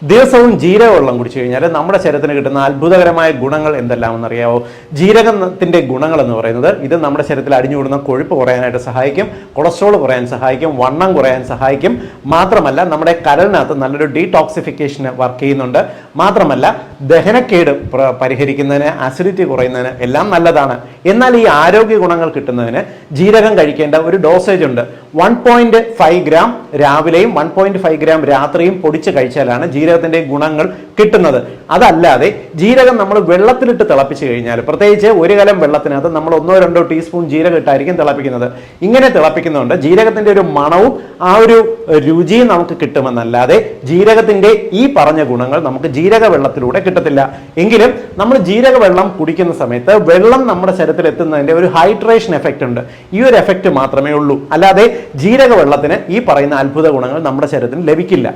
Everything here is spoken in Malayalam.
ദിവസവും ജീരകവെള്ളം കുടിച്ചു കഴിഞ്ഞാൽ നമ്മുടെ ശരീരത്തിന് കിട്ടുന്ന അത്ഭുതകരമായ ഗുണങ്ങൾ എന്തെല്ലാമെന്നറിയാവോ? ജീരകത്തിന്റെ ഗുണങ്ങൾ എന്ന് പറയുന്നത് ഇത് നമ്മുടെ ശരീരത്തിൽ അടിഞ്ഞുകൂടുന്ന കൊഴുപ്പ് കുറയാനായിട്ട് സഹായിക്കും, കൊളസ്ട്രോൾ കുറയാൻ സഹായിക്കും, വണ്ണം കുറയാൻ സഹായിക്കും. മാത്രമല്ല നമ്മുടെ കരളിനകത്ത് നല്ലൊരു ഡീടോക്സിഫിക്കേഷന് വർക്ക് ചെയ്യുന്നുണ്ട്. മാത്രമല്ല ദഹനക്കേട് പരിഹരിക്കുന്നതിന്, അസിഡിറ്റി കുറയുന്നതിന് എല്ലാം നല്ലതാണ്. എന്നാൽ ഈ ആരോഗ്യ ഗുണങ്ങൾ കിട്ടുന്നതിന് ജീരകം കഴിക്കേണ്ട ഒരു ഡോസേജ് ഉണ്ട്. 1.5 ഗ്രാം രാവിലെയും 1.5 ഗ്രാം രാത്രിയും പൊടിച്ച് കഴിച്ചാലാണ് ജീരകത്തിന്റെ ഗുണങ്ങൾ കിട്ടുന്നത്. അതല്ലാതെ ജീരകം നമ്മൾ വെള്ളത്തിലിട്ട് തിളപ്പിച്ച് കഴിഞ്ഞാൽ, പ്രത്യേകിച്ച് ഒരു കലം വെള്ളത്തിനകത്ത് നമ്മൾ 1-2 ടീസ്പൂൺ ജീരകം ഇട്ടായിരിക്കും തിളപ്പിക്കുന്നത്. ഇങ്ങനെ തിളപ്പിക്കുന്നതുകൊണ്ട് ജീരകത്തിന്റെ ഒരു മണവും ആ ഒരു രുചിയും നമുക്ക് കിട്ടുമെന്നല്ലാതെ ജീരകത്തിന്റെ ഈ പറഞ്ഞ ഗുണങ്ങൾ നമുക്ക് ജീരക വെള്ളത്തിലൂടെ കിട്ടത്തില്ല. എങ്കിലും നമ്മൾ ജീരക വെള്ളം കുടിക്കുന്ന സമയത്ത് വെള്ളം നമ്മുടെ ശരീരത്തിൽ എത്തുന്നതിന്റെ ഒരു ഹൈഡ്രേഷൻ എഫക്റ്റ് ഉണ്ട്. ഈ ഒരു എഫക്റ്റ് മാത്രമേ ഉള്ളൂ. അല്ലാതെ ജീരക വെള്ളത്തിന് ഈ പറയുന്ന അത്ഭുത ഗുണങ്ങൾ നമ്മുടെ ശരീരത്തിന് ലഭിക്കില്ല.